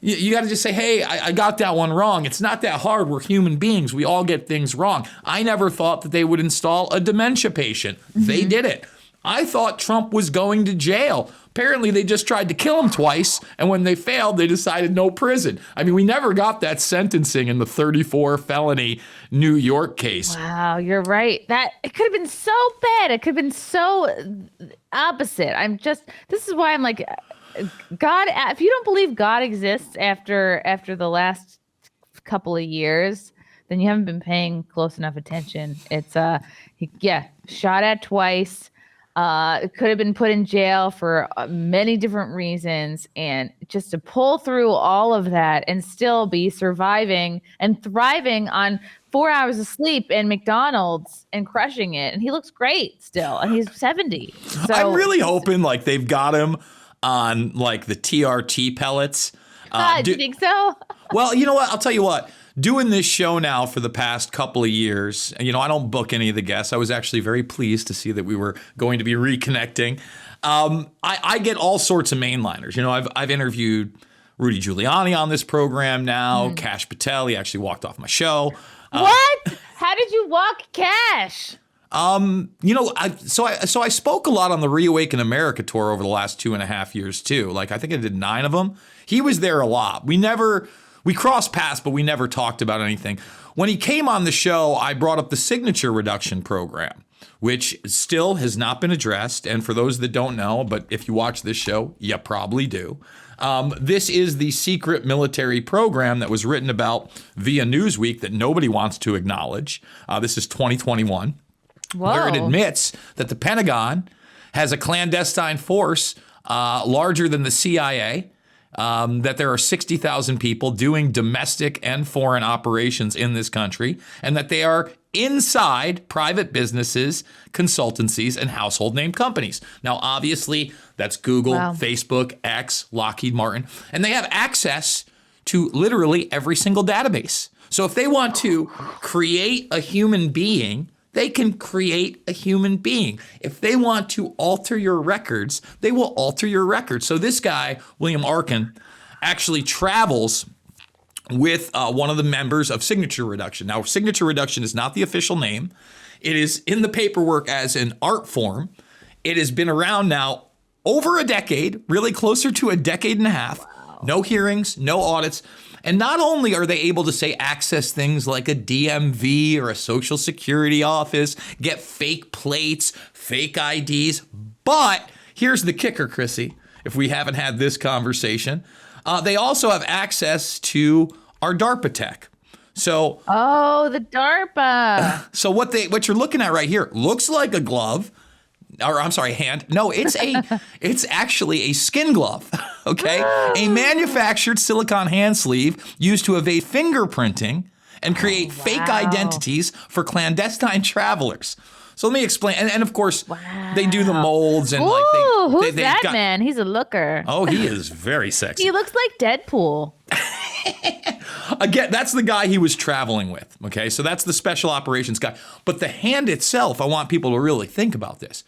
you got to just say, hey, I got that one wrong. It's not that hard. We're human beings. We all get things wrong. I never thought that they would install a dementia patient. They did it. I thought Trump was going to jail. Apparently, they just tried to kill him twice. And when they failed, they decided no prison. I mean, we never got that sentencing in the 34 felony New York case. Wow, you're right. It could have been so bad. It could have been so opposite. This is why I'm like, God, if you don't believe God exists after the last couple of years, then you haven't been paying close enough attention. It's shot at twice. It could have been put in jail for many different reasons, and just to pull through all of that and still be surviving and thriving on 4 hours of sleep and McDonald's and crushing it. And he looks great still, and he's 70. So I'm really hoping like they've got him on like the TRT pellets. Do you think so? Well, you know what? I'll tell you what. Doing this show now for the past couple of years, I don't book any of the guests. I was actually very pleased to see that we were going to be reconnecting. I get all sorts of mainliners. I've interviewed Rudy Giuliani on this program now. Kash Patel, he actually walked off my show. What? How did you walk Kash? So I spoke a lot on the Reawaken America tour over the last 2.5 years too. Like I think I did 9 of them. He was there a lot. We crossed paths, but we never talked about anything. When he came on the show, I brought up the signature reduction program, which still has not been addressed. And for those that don't know, but if you watch this show, you probably do. This is the secret military program that was written about via Newsweek that nobody wants to acknowledge. This is 2021. Whoa. Where it admits that the Pentagon has a clandestine force larger than the CIA, that there are 60,000 people doing domestic and foreign operations in this country, and that they are inside private businesses, consultancies, and household name companies. Now, obviously, that's Google, Facebook, X, Lockheed Martin, and they have access to literally every single database. So if they want to create a human being, they can create a human being. If they want to alter your records, they will alter your records. So this guy, William Arkin, actually travels with one of the members of Signature Reduction. Now, Signature Reduction is not the official name. It is in the paperwork as an art form. It has been around now over a decade, really closer to a decade and a half. Wow. No hearings, no audits. And not only are they able to say access things like a DMV or a social security office, get fake plates, fake IDs, but here's the kicker, Chrissy, if we haven't had this conversation, they also have access to our DARPA tech. So, the DARPA. So what you're looking at right here looks like a glove. Or I'm sorry, hand. No, it's actually a skin glove, okay? A manufactured silicone hand sleeve used to evade fingerprinting and create fake identities for clandestine travelers. So let me explain. And of course, they do the molds and who's that man? He's a looker. Oh, he is very sexy. He looks like Deadpool. Again, that's the guy he was traveling with. Okay, so that's the special operations guy. But the hand itself, I want people to really think about this.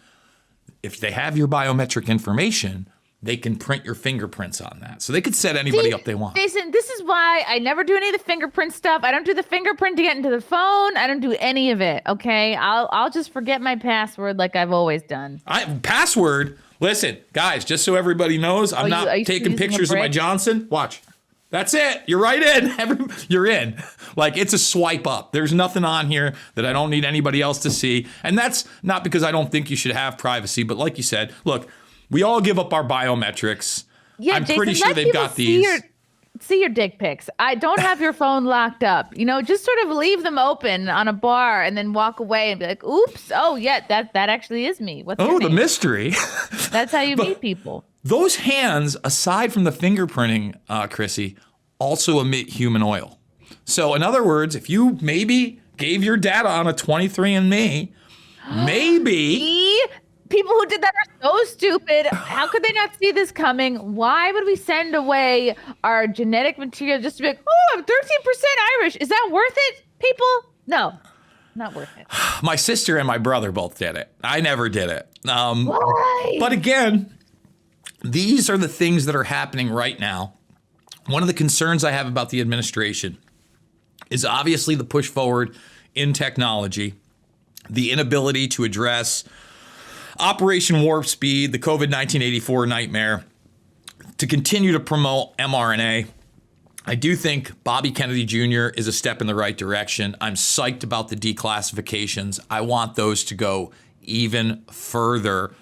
If they have your biometric information, they can print your fingerprints on that. So they could set anybody up they want. Jason, this is why I never do any of the fingerprint stuff. I don't do the fingerprint to get into the phone. I don't do any of it. Okay, I'll just forget my password like I've always done. Password? Listen, guys, just so everybody knows, I'm not taking pictures of my Johnson. Watch. That's it. You're right in. You're in. Like, it's a swipe up. There's nothing on here that I don't need anybody else to see. And that's not because I don't think you should have privacy, but like you said, look, we all give up our biometrics. Yeah, I'm Jason, pretty sure they've got these. See your dick pics. I don't have your phone locked up. Just sort of leave them open on a bar and then walk away and be like, oops. Oh, yeah, that actually is me. What's your name? The mystery. That's how you meet people. Those hands, aside from the fingerprinting, Chrissy, also emit human oil. So in other words, if you maybe gave your data on a 23andMe, maybe... People who did that are so stupid. How could they not see this coming? Why would we send away our genetic material just to be like, oh, I'm 13% Irish. Is that worth it, people? No, not worth it. My sister and my brother both did it. I never did it. Why? But again, these are the things that are happening right now. One of the concerns I have about the administration is obviously the push forward in technology, the inability to address Operation Warp Speed, the COVID-1984 nightmare, to continue to promote mRNA. I do think Bobby Kennedy Jr. is a step in the right direction. I'm psyched about the declassifications. I want those to go even further.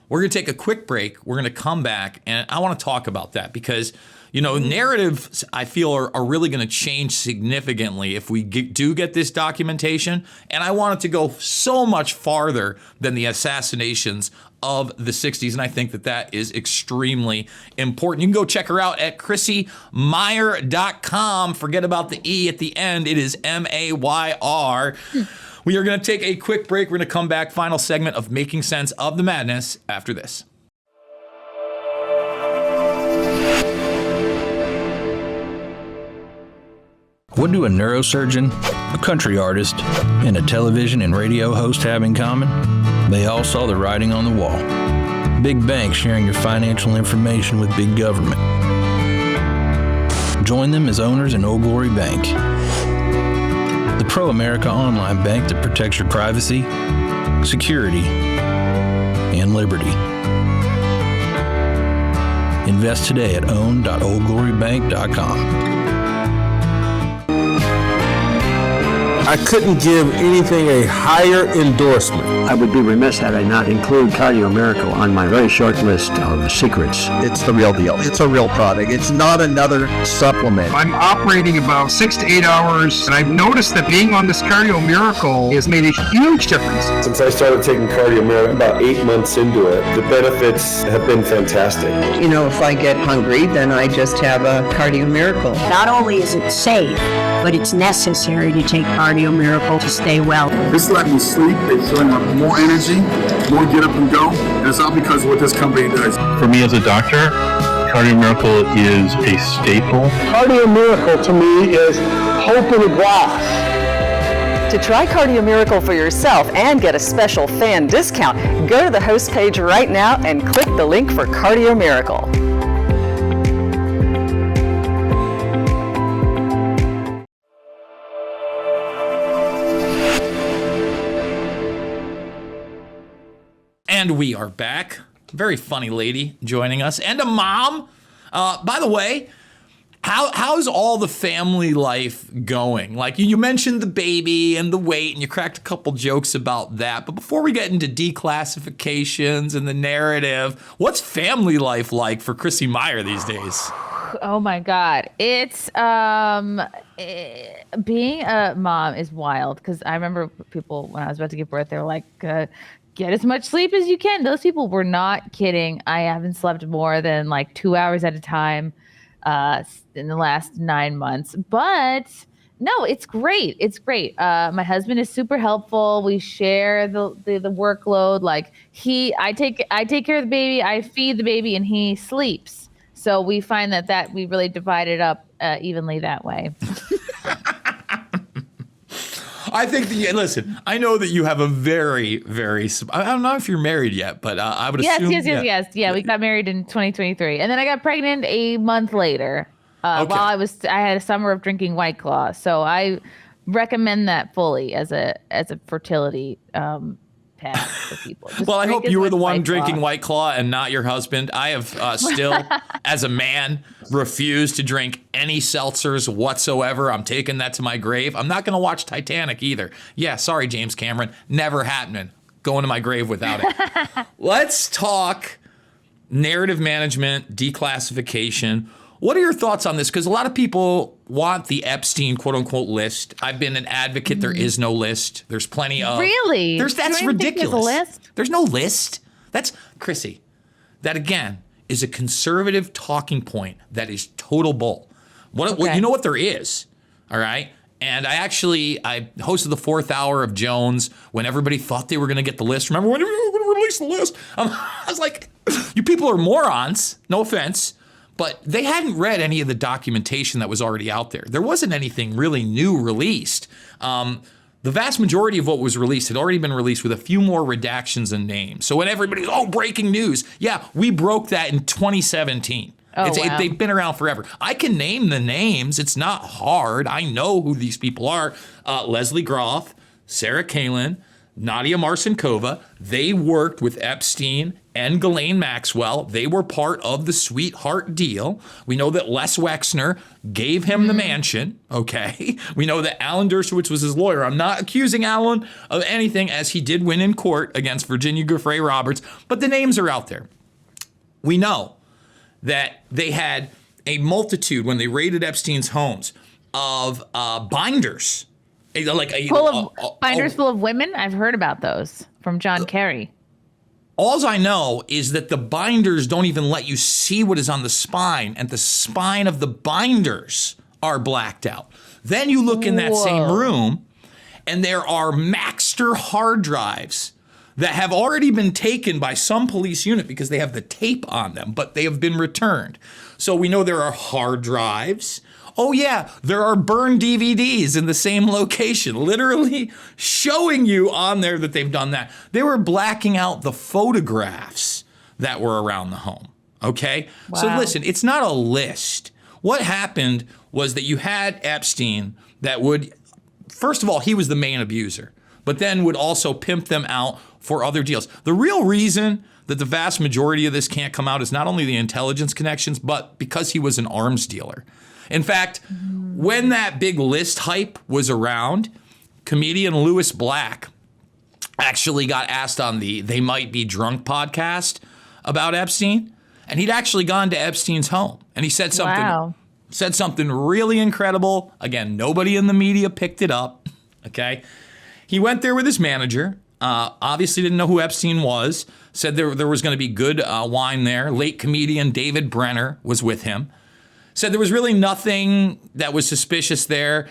We're going to take a quick break. We're going to come back, and I want to talk about that because, narratives, I feel, are really going to change significantly if we do get this documentation. And I want it to go so much farther than the assassinations of the 60s. And I think that is extremely important. You can go check her out at ChrissyMayr.com. Forget about the E at the end. It is Mayr. We are going to take a quick break. We're going to come back. Final segment of Making Sense of the Madness after this. What do a neurosurgeon, a country artist, and a television and radio host have in common? They all saw the writing on the wall. Big banks sharing your financial information with big government. Join them as owners in Old Glory Bank, the pro-America online bank that protects your privacy, security, and liberty. Invest today at own.oldglorybank.com. I couldn't give anything a higher endorsement. I would be remiss had I not include Cardio Miracle on my very short list of secrets. It's the real deal. It's a real product. It's not another supplement. I'm operating about 6 to 8 hours, and I've noticed that being on this Cardio Miracle has made a huge difference. Since I started taking Cardio Miracle about 8 months into it, the benefits have been fantastic. If I get hungry, then I just have a Cardio Miracle. Not only is it safe, but it's necessary to take Cardio Miracle to stay well. This let me sleep. It's filling up more energy, more get up and go. And it's all because of what this company does. For me as a doctor, Cardio Miracle is a staple. Cardio Miracle to me is hope in a glass. To try Cardio Miracle for yourself and get a special fan discount, go to the host page right now and click the link for Cardio Miracle. And we are back. Very funny lady joining us, and a mom. By the way, how's all the family life going? Like, you mentioned the baby and the weight, and you cracked a couple jokes about that. But before we get into declassifications and the narrative, what's family life like for Chrissy Mayr these days? Oh my God. It's being a mom is wild, because I remember people when I was about to give birth, they were like, get as much sleep as you can. Those people were not kidding. I haven't slept more than like 2 hours at a time in the last 9 months. But no, it's great. It's great. My husband is super helpful. We share the workload. Like I take care of the baby, I feed the baby, and he sleeps. So we find that we really divide it up evenly that way. I think listen, I know that you have a very, very, I don't know if you're married yet, but I would assume. Yes. Yeah, we got married in 2023. And then I got pregnant a month later while I had a summer of drinking White Claw. So I recommend that fully as a fertility pad for people. Well, I hope you were the one drinking White Claw and not your husband. I have still, as a man, refused to drink any seltzers whatsoever. I'm taking that to my grave. I'm not going to watch Titanic either. Yeah, sorry, James Cameron. Never happening. Going to my grave without it. Let's talk narrative management, declassification. What are your thoughts on this? Because a lot of people want the Epstein quote unquote list. I've been an advocate. There is no list. There's plenty of. Really? That's ridiculous. There's a list? There's no list. That's Chrissy. That again is a conservative talking point that is total bull. What you know what there is, all right? And I hosted the 4th hour of Jones when everybody thought they were going to get the list. Remember when we were going to release the list? I was like, you people are morons. No offense. But they hadn't read any of the documentation that was already out there. There wasn't anything really new released. The vast majority of what was released had already been released with a few more redactions and names. So when everybody's, breaking news. Yeah, we broke that in 2017. Wow. They've been around forever. I can name the names. It's not hard. I know who these people are. Leslie Groff, Sarah Kalin, Nadia Marcinkova. They worked with Epstein and Ghislaine Maxwell. They were part of the sweetheart deal. We know that Les Wexner gave him the mansion, okay? We know that Alan Dershowitz was his lawyer. I'm not accusing Alan of anything, as he did win in court against Virginia Giuffre Roberts, but the names are out there. We know that they had a multitude, when they raided Epstein's homes, of binders. Binders full of women? I've heard about those from John Kerry. All I know is that the binders don't even let you see what is on the spine, and the spine of the binders are blacked out. Then you look in that same room, and there are Maxter hard drives that have already been taken by some police unit because they have the tape on them, but they have been returned. So we know there are hard drives. Oh yeah, there are burned DVDs in the same location, literally showing you on there that they've done that. They were blacking out the photographs that were around the home, okay? Wow. So listen, it's not a list. What happened was that you had Epstein that would, first of all, he was the main abuser, but then would also pimp them out for other deals. The real reason that the vast majority of this can't come out is not only the intelligence connections, but because he was an arms dealer. In fact, when that big list hype was around, comedian Louis Black actually got asked on the They Might Be Drunk podcast about Epstein, and he'd actually gone to Epstein's home, and he said something really incredible. Again, nobody in the media picked it up, okay? He went there with his manager, obviously didn't know who Epstein was, said there was going to be good wine there. Late comedian David Brenner was with him. Said there was really nothing that was suspicious there.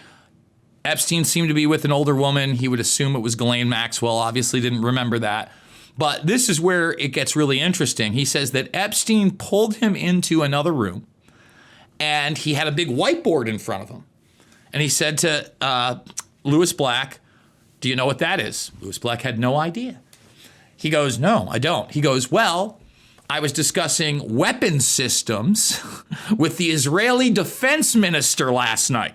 Epstein seemed to be with an older woman. He would assume it was Ghislaine Maxwell. Obviously didn't remember that. But this is where it gets really interesting. He says that Epstein pulled him into another room, and he had a big whiteboard in front of him. And he said to Louis Black, "Do you know what that is?" Louis Black had no idea. He goes, "No, I don't." He goes, "Well, I was discussing weapons systems with the Israeli defense minister last night."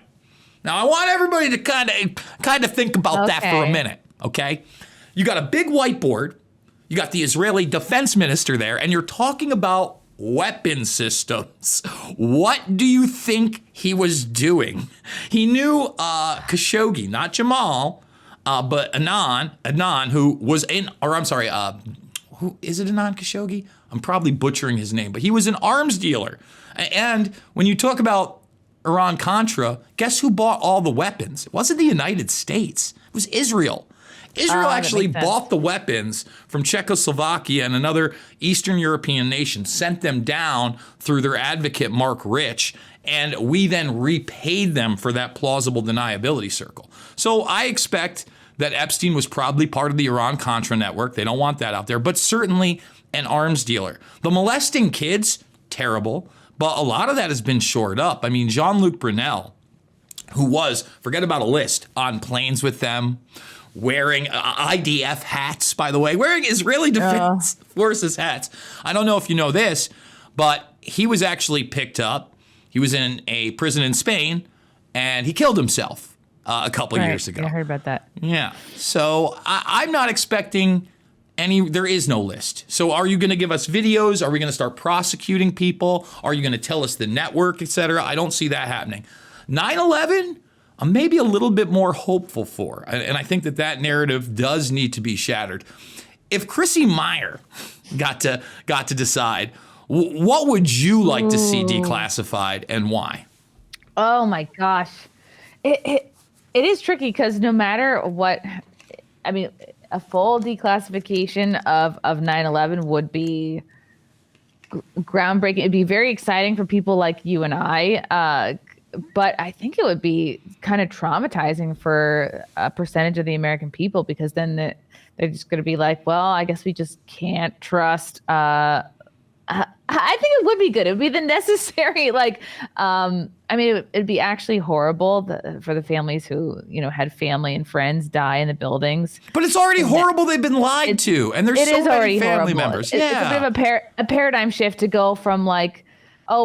Now, I want everybody to kind of think about that for a minute, okay? You got a big whiteboard, you got the Israeli defense minister there, and you're talking about weapon systems. What do you think he was doing? He knew Khashoggi, not Jamal, but Adnan, who was who is it, Adnan Khashoggi? I'm probably butchering his name, but he was an arms dealer. And when you talk about Iran-Contra, guess who bought all the weapons? It wasn't the United States. It was Israel. Israel actually bought the weapons from Czechoslovakia and another Eastern European nation, sent them down through their advocate, Mark Rich, and we then repaid them for that plausible deniability circle. So I expect that Epstein was probably part of the Iran-Contra network. They don't want that out there, but certainly an arms dealer. The molesting kids, terrible. But a lot of that has been shored up. I mean, Jean-Luc Brunel, who was, forget about a list, on planes with them, wearing IDF hats, by the way, wearing Israeli Defense Forces hats. I don't know if you know this, but he was actually picked up. He was in a prison in Spain, and he killed himself a couple years ago. Yeah, I heard about that. Yeah. So I'm not expecting there is no list. So are you going to give us videos? Are we going to start prosecuting people? Are you going to tell us the network, et cetera? I don't see that happening. 9/11, I'm maybe a little bit more hopeful for. And I think that narrative does need to be shattered. If Chrissy Mayr got to decide, what would you like to see declassified and why? Oh my gosh. It is tricky because no matter what, I mean, a full declassification of 9/11 would be groundbreaking. It'd be very exciting for people like you and I. But I think it would be kind of traumatizing for a percentage of the American people, because then they're just going to be like, well, I guess we just can't trust. I think it would be good. It would be the necessary, it'd be actually horrible for the families who, had family and friends die in the buildings. But it's already horrible. They've been lied to. And there's so many family members. It's a bit of a paradigm shift to go from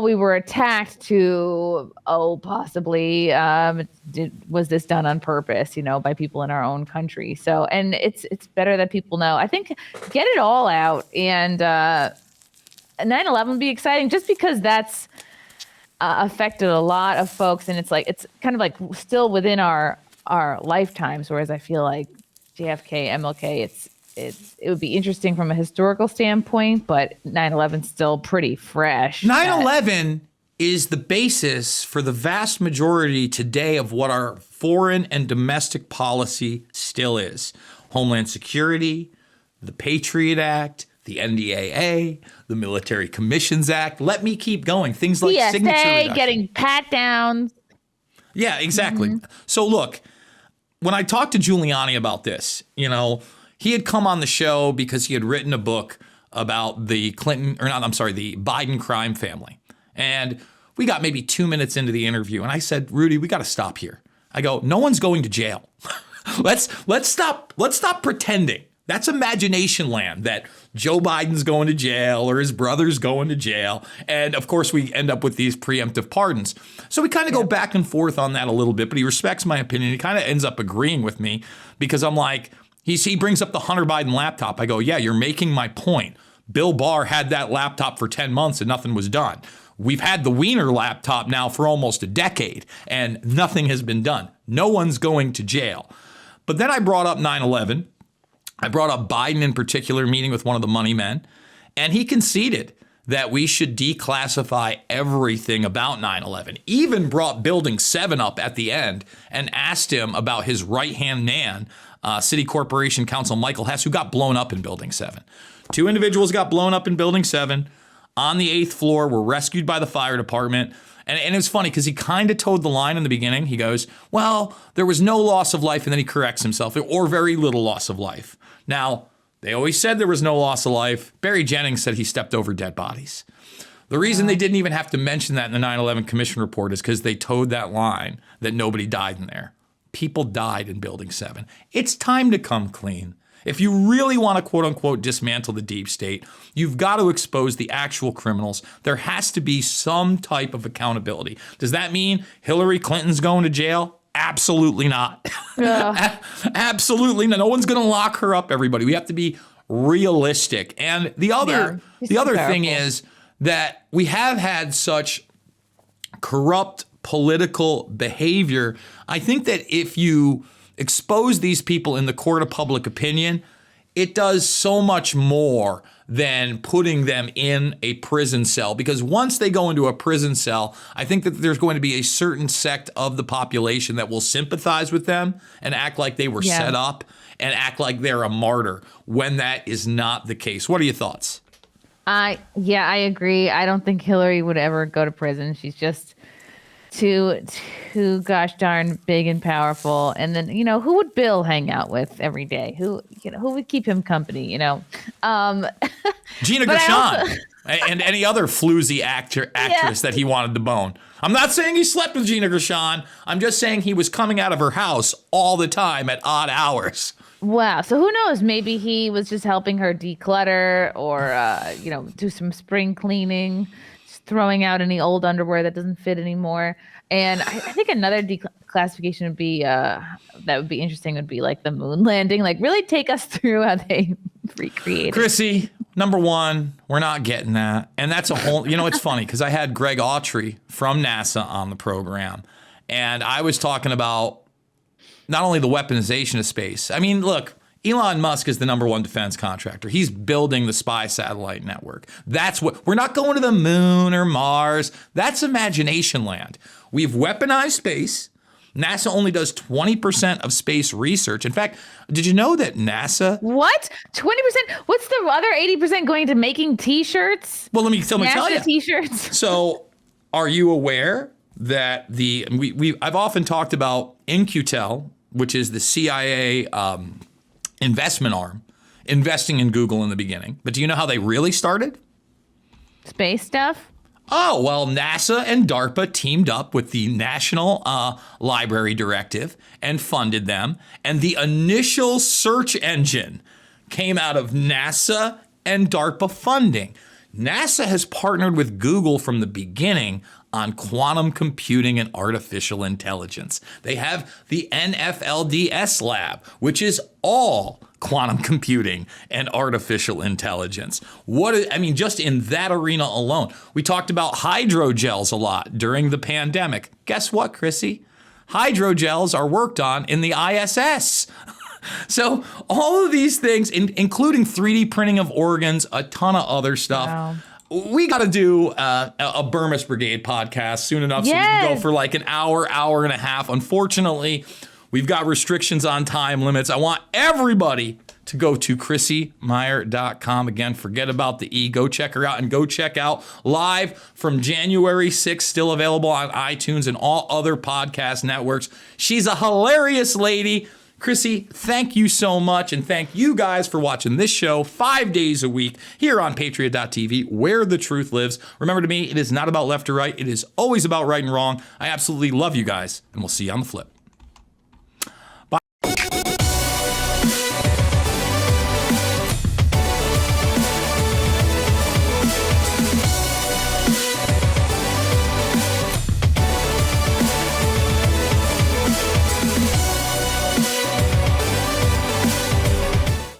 we were attacked to, possibly was this done on purpose, by people in our own country. So, and it's better that people know. I think get it all out, and 9/11 would be exciting just because that's affected a lot of folks, and it's kind of still within our lifetimes. Whereas I feel like JFK, MLK, it would be interesting from a historical standpoint, but 9/11 still pretty fresh. 9/11 is the basis for the vast majority today of what our foreign and domestic policy still is. Homeland Security, the Patriot Act, the NDAA, the Military Commissions Act. Let me keep going. Things like TSA, signature reduction. getting pat downs. Yeah, exactly. So look, when I talked to Giuliani about this, he had come on the show because he had written a book about the Biden crime family. And we got maybe 2 minutes into the interview, and I said, Rudy, we got to stop here. I go, no one's going to jail. Let's stop pretending. That's imagination land, that Joe Biden's going to jail or his brother's going to jail. And of course, we end up with these preemptive pardons. So we kind of go back and forth on that a little bit, but he respects my opinion. He kind of ends up agreeing with me because I'm like, he brings up the Hunter Biden laptop. I go, yeah, you're making my point. Bill Barr had that laptop for 10 months and nothing was done. We've had the Wiener laptop now for almost a decade and nothing has been done. No one's going to jail. But then I brought up 9/11. I brought up Biden in particular, meeting with one of the money men, and he conceded that we should declassify everything about 9/11, even brought Building 7 up at the end and asked him about his right-hand man, City Corporation Counsel Michael Hess, who got blown up in Building 7. 2 individuals got blown up in Building 7 on the 8th floor, were rescued by the fire department. And it was funny because he kind of towed the line in the beginning. He goes, well, there was no loss of life, and then he corrects himself, or very little loss of life. Now, they always said there was no loss of life. Barry Jennings said he stepped over dead bodies. The reason they didn't even have to mention that in the 9/11 Commission report is because they towed that line that nobody died in there. People died in Building 7. It's time to come clean. If you really want to, quote unquote, dismantle the deep state, you've got to expose the actual criminals. There has to be some type of accountability. Does that mean Hillary Clinton's going to jail? Absolutely not. Absolutely not. No one's going to lock her up, everybody. We have to be realistic. And the other thing is that we have had such corrupt political behavior. I think that if you expose these people in the court of public opinion, it does so much more than putting them in a prison cell. Because once they go into a prison cell, I think that there's going to be a certain sect of the population that will sympathize with them and act like they were set up and act like they're a martyr, when that is not the case. What are your thoughts? I agree. I don't think Hillary would ever go to prison. She's just too gosh darn big and powerful. And then, who would Bill hang out with every day? Who would keep him company? Gina Gershon. and any other floozy actress that he wanted to bone. I'm not saying he slept with Gina Gershon. I'm just saying he was coming out of her house all the time at odd hours. Wow. So who knows? Maybe he was just helping her declutter or, do some spring cleaning, just throwing out any old underwear that doesn't fit anymore. And I think another declassification would be that would be interesting would be like the moon landing. Like really take us through how they recreated. Chrissy, number one, we're not getting that. And that's a whole, it's funny because I had Greg Autry from NASA on the program. And I was talking about not only the weaponization of space. I mean, look, Elon Musk is the number one defense contractor. He's building the spy satellite network. That's what, we're not going to the moon or Mars. That's imagination land. We've weaponized space. NASA only does 20% of space research. In fact, did you know that NASA... What? 20%? What's the other 80% going to making T-shirts? Well, let me tell you. T-shirts. So, are you aware that I've often talked about In-Q-Tel, which is the CIA investment arm, investing in Google in the beginning. But do you know how they really started? Space stuff? Oh, well, NASA and DARPA teamed up with the National Library Directive and funded them. And the initial search engine came out of NASA and DARPA funding. NASA has partnered with Google from the beginning on quantum computing and artificial intelligence. They have the NFLDS lab, which is all quantum computing and artificial intelligence. Just in that arena alone. We talked about hydrogels a lot during the pandemic. Guess what, Chrissy? Hydrogels are worked on in the ISS. So all of these things, including 3D printing of organs, a ton of other stuff. Wow. We got to do a Bermas Brigade podcast soon enough so we can go for like an hour and a half. Unfortunately, we've got restrictions on time limits. I want everybody to go to ChrissyMayr.com. Again, forget about the E. Go check her out and go check out Live from January 6th, still available on iTunes and all other podcast networks. She's a hilarious lady. Chrissy, thank you so much, and thank you guys for watching this show 5 days a week here on Patriot.tv, where the truth lives. Remember, to me, it is not about left or right. It is always about right and wrong. I absolutely love you guys, and we'll see you on the flip.